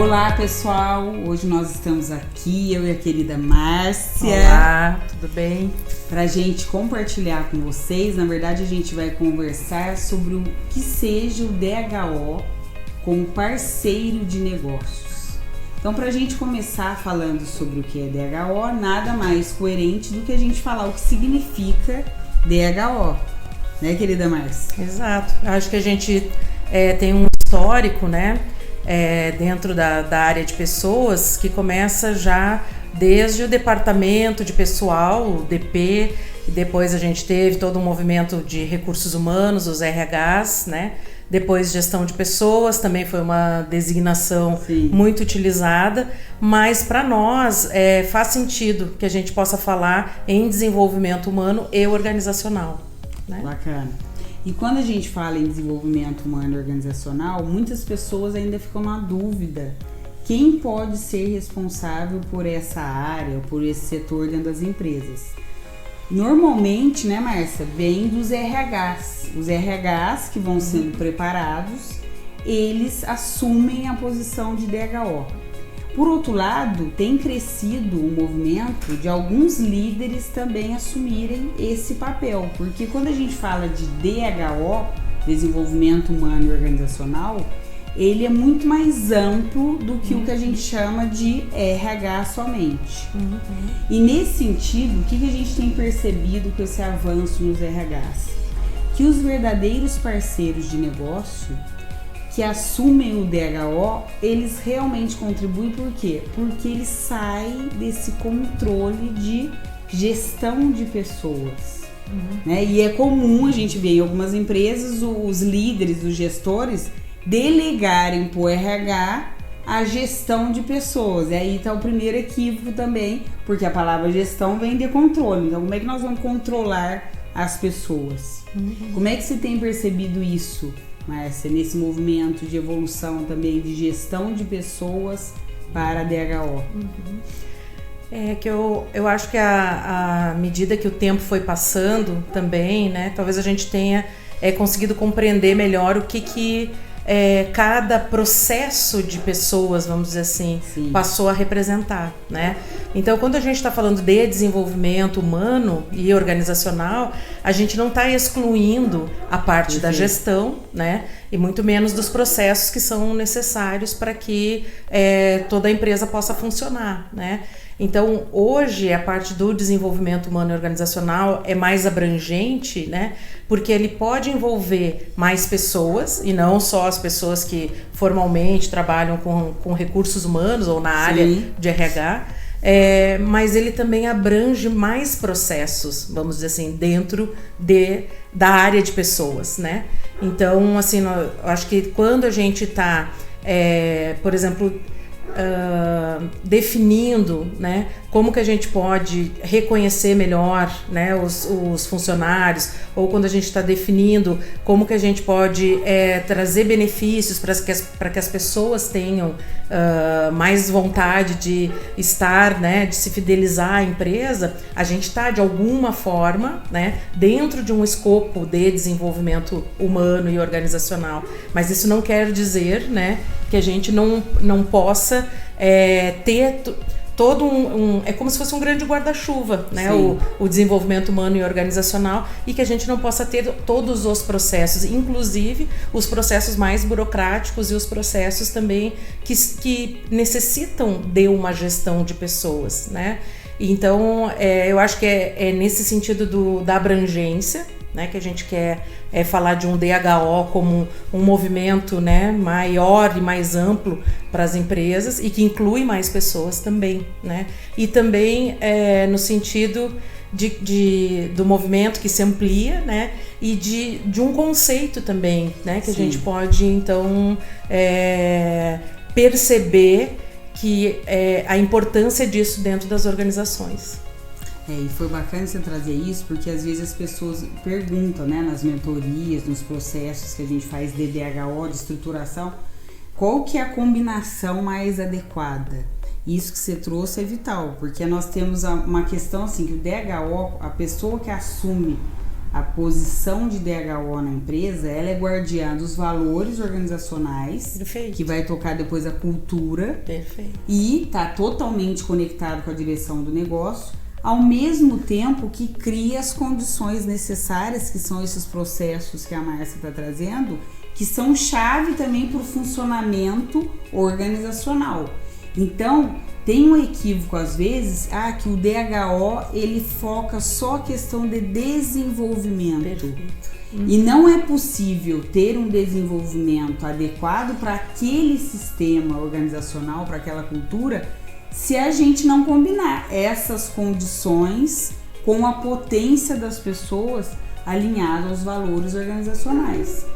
Olá, pessoal! Hoje nós estamos aqui, eu e a querida Márcia. Olá, tudo bem? Pra gente compartilhar com vocês. Na verdade, a gente vai conversar sobre o que seja o DHO como parceiro de negócios. Então, pra gente começar falando sobre o que é DHO, nada mais coerente do que a gente falar o que significa DHO. Né, querida Márcia? Exato. Acho que a gente tem um histórico, né? Dentro da área de pessoas, que começa já desde o departamento de pessoal, o DP, e depois a gente teve todo um movimento de recursos humanos, os RHs, né? Depois gestão de pessoas, também foi uma designação Sim. muito utilizada, mas para nós faz sentido que a gente possa falar em desenvolvimento humano e organizacional. Né? Bacana. E quando a gente fala em desenvolvimento humano e organizacional, muitas pessoas ainda ficam na dúvida. Quem pode ser responsável por essa área, por esse setor dentro das empresas? Normalmente, né, Márcia, vem dos RHs. Os RHs que vão sendo preparados, eles assumem a posição de DHO. Por outro lado, tem crescido o movimento de alguns líderes também assumirem esse papel, porque quando a gente fala de DHO, Desenvolvimento Humano e Organizacional, ele é muito mais amplo do que o que a gente chama de RH somente. E nesse sentido, o que a gente tem percebido com esse avanço nos RHs? Que os verdadeiros parceiros de negócio que assumem o DHO, eles realmente contribuem. Por quê? Porque eles saem desse controle de gestão de pessoas. Né? E é comum a gente ver em algumas empresas os líderes, os gestores, delegarem para o RH a gestão de pessoas. E aí está o primeiro equívoco também, porque a palavra gestão vem de controle. Então, como é que nós vamos controlar as pessoas? Como é que você tem percebido isso, Márcia, nesse movimento de evolução também de gestão de pessoas para a DHO? Que eu acho que à medida que o tempo foi passando também, né, talvez a gente tenha conseguido compreender melhor o que cada processo de pessoas, vamos dizer assim, Sim. passou a representar, né? Então, quando a gente está falando de desenvolvimento humano e organizacional, a gente não está excluindo a parte da gestão, né? E muito menos dos processos que são necessários para que toda a empresa possa funcionar, né? Então, hoje, a parte do desenvolvimento humano e organizacional é mais abrangente, né? Porque ele pode envolver mais pessoas, e não só as pessoas que formalmente trabalham com recursos humanos ou na área de RH, mas ele também abrange mais processos, vamos dizer assim, dentro da área de pessoas, né? Então, assim, eu acho que quando a gente está, por exemplo, definindo, né, como que a gente pode reconhecer melhor, né, os funcionários, ou quando a gente está definindo como que a gente pode trazer benefícios para que as pessoas tenham mais vontade de estar, né, de se fidelizar à empresa, a gente está de alguma forma, né, dentro de um escopo de desenvolvimento humano e organizacional, mas isso não quer dizer, né, que a gente não possa ter todo é como se fosse um grande guarda-chuva, né? O desenvolvimento humano e organizacional, e que a gente não possa ter todos os processos, inclusive os processos mais burocráticos e os processos também que necessitam de uma gestão de pessoas, né? Então, eu acho que é nesse sentido da abrangência, né, que a gente quer falar de um DHO como um movimento, né, maior e mais amplo para as empresas e que inclui mais pessoas também, né? E também no sentido do movimento que se amplia, né? E de um conceito também, né? Que a gente pode, então, perceber que a importância disso dentro das organizações. E foi bacana você trazer isso, porque às vezes as pessoas perguntam, né, nas mentorias, nos processos que a gente faz de DHO, de estruturação, qual que é a combinação mais adequada? Isso que você trouxe é vital, porque nós temos uma questão assim, que o DHO, a pessoa que assume a posição de DHO na empresa, ela é guardiã dos valores organizacionais, Perfeito. Que vai tocar depois a cultura. Perfeito. E está totalmente conectado com a direção do negócio, ao mesmo tempo que cria as condições necessárias, que são esses processos que a Márcia está trazendo, que são chave também para o funcionamento organizacional. Então, tem um equívoco às vezes, que o DHO ele foca só a questão de desenvolvimento. Perfeito. E não é possível ter um desenvolvimento adequado para aquele sistema organizacional, para aquela cultura, se a gente não combinar essas condições com a potência das pessoas alinhada aos valores organizacionais.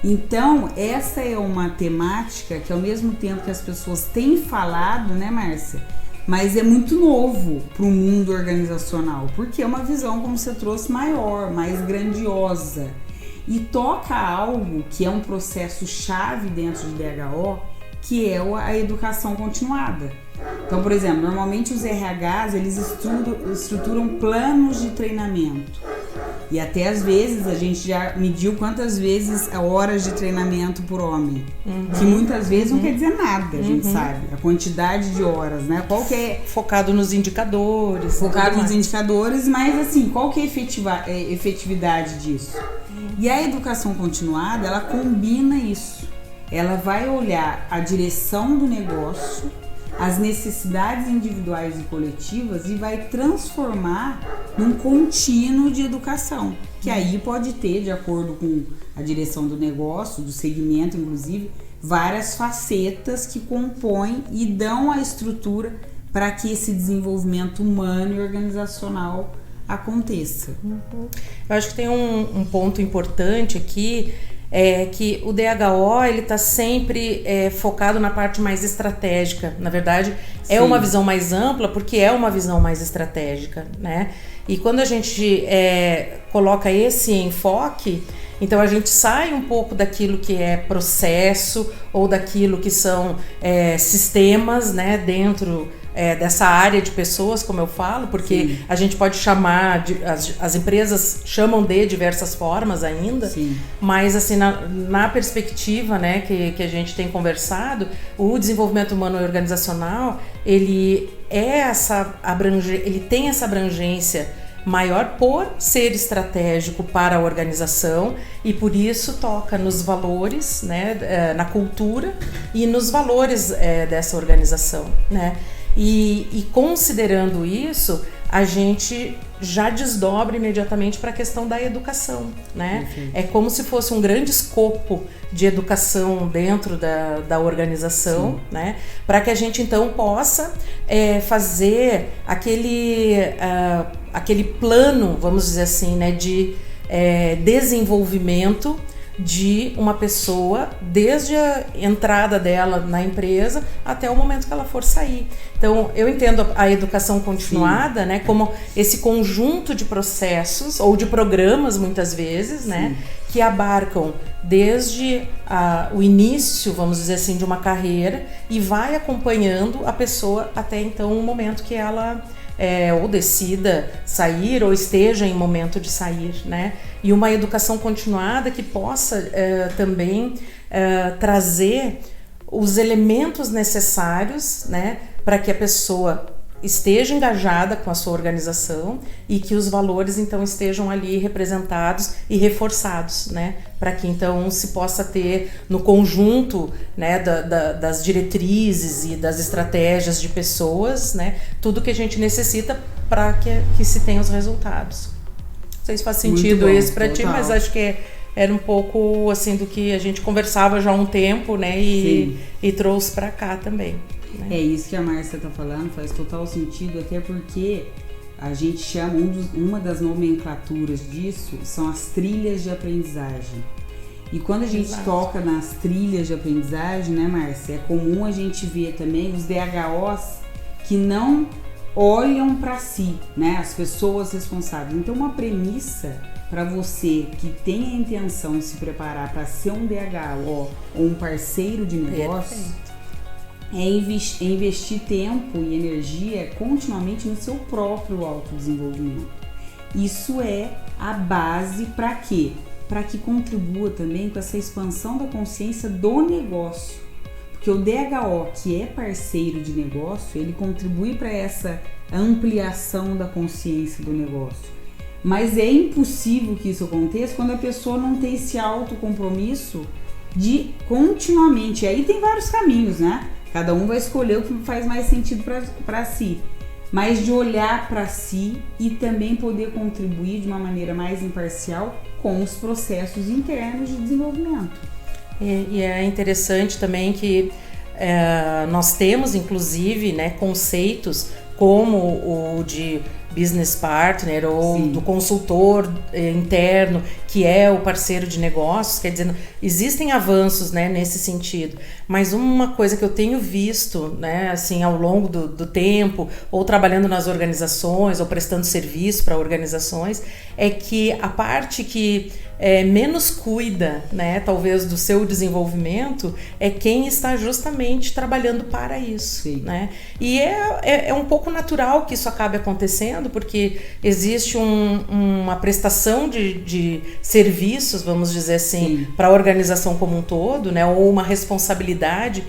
Então, essa é uma temática que, ao mesmo tempo que as pessoas têm falado, né, Márcia? Mas é muito novo para o mundo organizacional, porque é uma visão, como você trouxe, maior, mais grandiosa. E toca algo que é um processo chave dentro de DHO, que é a educação continuada. Então, por exemplo, normalmente os RHs, eles estruturam planos de treinamento. E até às vezes a gente já mediu quantas vezes horas de treinamento por homem. Que muitas vezes não quer dizer nada, a gente sabe. A quantidade de horas, né? Qual que é... Focado nos indicadores. Focado nos indicadores, mas assim, qual que é a efetividade disso? E a educação continuada, ela combina isso. Ela vai olhar a direção do negócio, as necessidades individuais e coletivas e vai transformar num contínuo de educação, que aí pode ter, de acordo com a direção do negócio, do segmento inclusive, várias facetas que compõem e dão a estrutura para que esse desenvolvimento humano e organizacional aconteça. Eu acho que tem um ponto importante aqui, é que o DHO ele está sempre focado na parte mais estratégica. Na verdade, é uma visão mais ampla porque é uma visão mais estratégica, né? E quando a gente coloca esse enfoque, então a gente sai um pouco daquilo que é processo ou daquilo que são sistemas, né, dentro dessa área de pessoas, como eu falo, porque Sim. a gente pode chamar, as empresas chamam de diversas formas ainda, Sim. mas assim, na perspectiva, né, que a gente tem conversado, o desenvolvimento humano e organizacional, ele tem essa abrangência maior por ser estratégico para a organização e por isso toca nos valores, né, na cultura e nos valores dessa organização, né? E considerando isso, a gente já desdobra imediatamente para a questão da educação, né? Uhum. É como se fosse um grande escopo de educação dentro da organização, Sim. né? Para que a gente então possa fazer aquele plano, vamos dizer assim, né, de desenvolvimento de uma pessoa desde a entrada dela na empresa até o momento que ela for sair. Então, eu entendo a educação continuada, né, como esse conjunto de processos ou de programas, muitas vezes, Sim. né, que abarcam desde o início, vamos dizer assim, de uma carreira e vai acompanhando a pessoa até então o momento que ela ou decida sair ou esteja em momento de sair, né? E uma educação continuada que possa também trazer os elementos necessários, né, para que a pessoa esteja engajada com a sua organização e que os valores então estejam ali representados e reforçados, né, para que então se possa ter no conjunto, né, das diretrizes e das estratégias de pessoas, né, tudo que a gente necessita para que se tenha os resultados. Não sei se faz sentido isso para ti, mas acho que era um pouco assim do que a gente conversava já há um tempo, né, e trouxe para cá também. É isso que a Márcia está falando, faz total sentido, até porque a gente chama, uma das nomenclaturas disso são as trilhas de aprendizagem. E quando a gente toca nas trilhas de aprendizagem, né, Márcia, é comum a gente ver também os DHOs que não olham para si, né, as pessoas responsáveis. Então, uma premissa para você que tem a intenção de se preparar para ser um DHO ou um parceiro de negócio, é investir tempo e energia continuamente no seu próprio autodesenvolvimento. Isso é a base para quê? Para que contribua também com essa expansão da consciência do negócio. Porque o DHO, que é parceiro de negócio, ele contribui para essa ampliação da consciência do negócio. Mas é impossível que isso aconteça quando a pessoa não tem esse autocompromisso de continuamente. E aí tem vários caminhos, né? Cada um vai escolher o que faz mais sentido para si. Mas de olhar para si e também poder contribuir de uma maneira mais imparcial com os processos internos de desenvolvimento. E é interessante também que nós temos, inclusive, né, conceitos como o de business partner ou Sim. do consultor interno, que é o parceiro de negócios. Quer dizer, existem avanços, né, nesse sentido, mas uma coisa que eu tenho visto, né, assim, ao longo do tempo, ou trabalhando nas organizações, ou prestando serviço para organizações, é que a parte que menos cuida, né, talvez do seu desenvolvimento, é quem está justamente trabalhando para isso, né? E é um pouco natural que isso acabe acontecendo, porque existe uma prestação de serviços, vamos dizer assim, para a organização como um todo, né, ou uma responsabilidade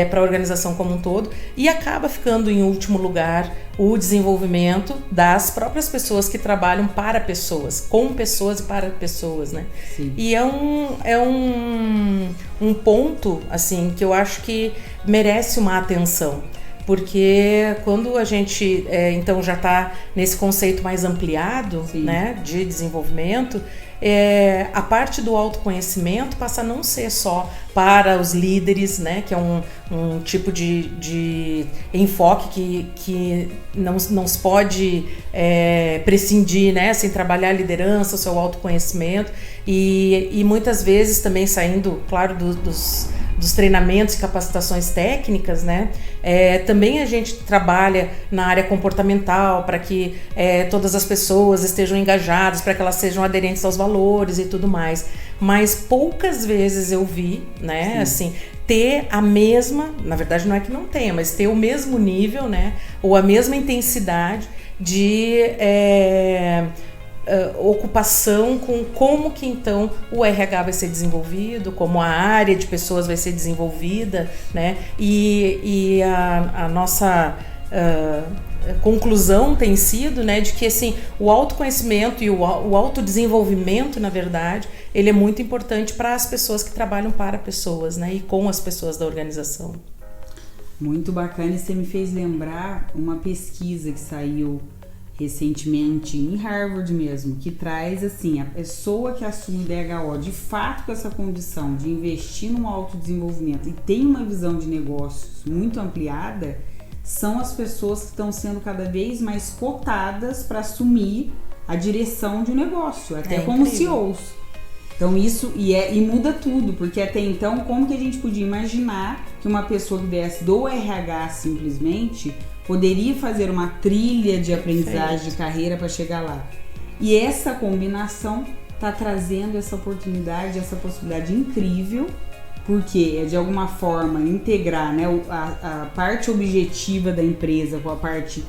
para a organização como um todo, e acaba ficando em último lugar o desenvolvimento das próprias pessoas que trabalham para pessoas, com pessoas e para pessoas, né? Sim. E é um ponto, assim, que eu acho que merece uma atenção, porque quando a gente, então, já está nesse conceito mais ampliado, né, de desenvolvimento, a parte do autoconhecimento passa a não ser só para os líderes, né, que é um tipo de enfoque que não se pode prescindir, né, sem trabalhar a liderança, o seu autoconhecimento, e muitas vezes também saindo, claro, dos treinamentos e capacitações técnicas, né? Também a gente trabalha na área comportamental para que todas as pessoas estejam engajadas, para que elas sejam aderentes aos valores e tudo mais. Mas poucas vezes eu vi, né? Sim. Assim, ter a mesma, na verdade não é que não tenha, mas ter o mesmo nível, né? Ou a mesma intensidade de ocupação com como que então o RH vai ser desenvolvido, como a área de pessoas vai ser desenvolvida, né? E a nossa conclusão tem sido, né, de que assim, o autoconhecimento e o autodesenvolvimento, na verdade, ele é muito importante para as pessoas que trabalham para pessoas, né, e com as pessoas da organização. Muito bacana, e você me fez lembrar uma pesquisa que saiu recentemente em Harvard mesmo, que traz assim, a pessoa que assume DHO de fato com essa condição de investir no autodesenvolvimento e tem uma visão de negócios muito ampliada, são as pessoas que estão sendo cada vez mais cotadas para assumir a direção de um negócio, até como CEOs. Então isso e muda tudo, porque até então como que a gente podia imaginar que uma pessoa que viesse do RH simplesmente poderia fazer uma trilha de aprendizagem de carreira para chegar lá. E essa combinação está trazendo essa oportunidade, essa possibilidade incrível, porque é de alguma forma integrar, né, a parte objetiva da empresa com a parte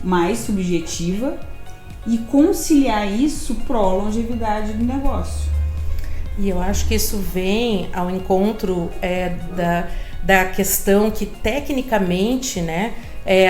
mais subjetiva e conciliar isso pró longevidade do negócio. E eu acho que isso vem ao encontro da questão que tecnicamente, né,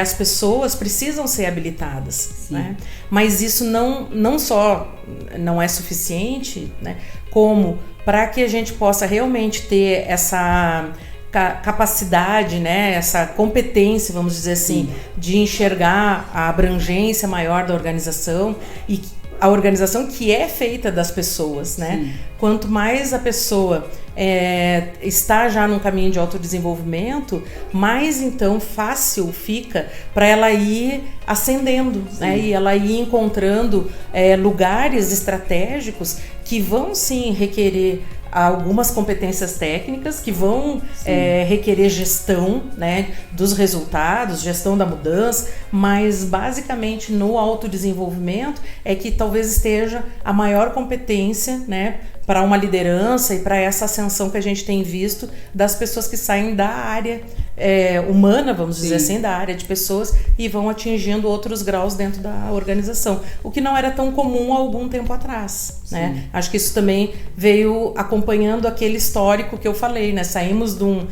as pessoas precisam ser habilitadas, né? Mas isso não só não é suficiente, né, como para que a gente possa realmente ter essa capacidade, né, essa competência, vamos dizer assim, de enxergar a abrangência maior da organização e a organização que é feita das pessoas, né? Quanto mais a pessoa está já num caminho de autodesenvolvimento, mais então fácil fica para ela ir ascendendo, né? E ela ir encontrando lugares estratégicos que vão sim requerer algumas competências técnicas, que vão requerer gestão, né, dos resultados, gestão da mudança, mas basicamente no autodesenvolvimento é que talvez esteja a maior competência, né, para uma liderança e para essa ascensão que a gente tem visto das pessoas que saem da área humana, vamos dizer assim, da área de pessoas e vão atingindo outros graus dentro da organização, o que não era tão comum há algum tempo atrás, né? Acho que isso também veio acompanhando aquele histórico que eu falei, né? Saímos de um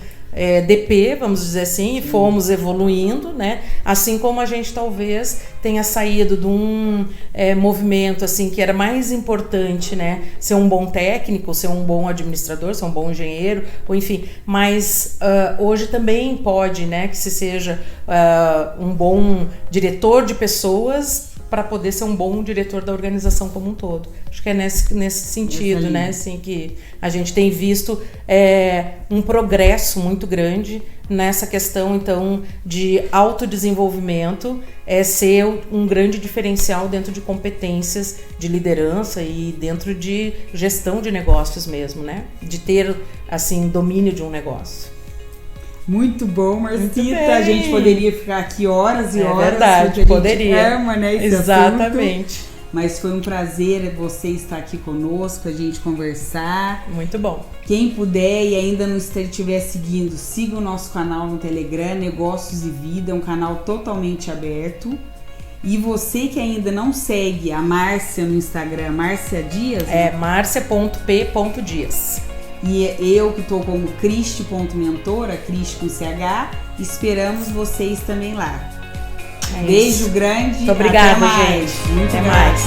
DP, vamos dizer assim, e fomos evoluindo, né? Assim como a gente talvez tenha saído de um movimento assim que era mais importante, né? Ser um bom técnico, ser um bom administrador, ser um bom engenheiro, ou enfim, mas hoje também pode, né, que se seja um bom diretor de pessoas para poder ser um bom diretor da organização como um todo. Acho que é nesse sentido, né, assim, que a gente tem visto um progresso muito grande nessa questão, então, de autodesenvolvimento, ser um grande diferencial dentro de competências de liderança e dentro de gestão de negócios mesmo, né, de ter, assim, domínio de um negócio. Muito bom, Marcita. A gente poderia ficar aqui horas e horas. É verdade, poderia. Ama, né, esse Exatamente. assunto. Mas foi um prazer você estar aqui conosco, a gente conversar. Muito bom. Quem puder e ainda não estiver seguindo, siga o nosso canal no Telegram, Negócios e Vida, é um canal totalmente aberto. E você que ainda não segue a Márcia no Instagram, Márcia Dias? Marcia.p.dias. E eu que estou como Cristi.mentora, Cristi com CH, esperamos vocês também lá. Beijo grande. Muito obrigada, até mais. gente. Até mais.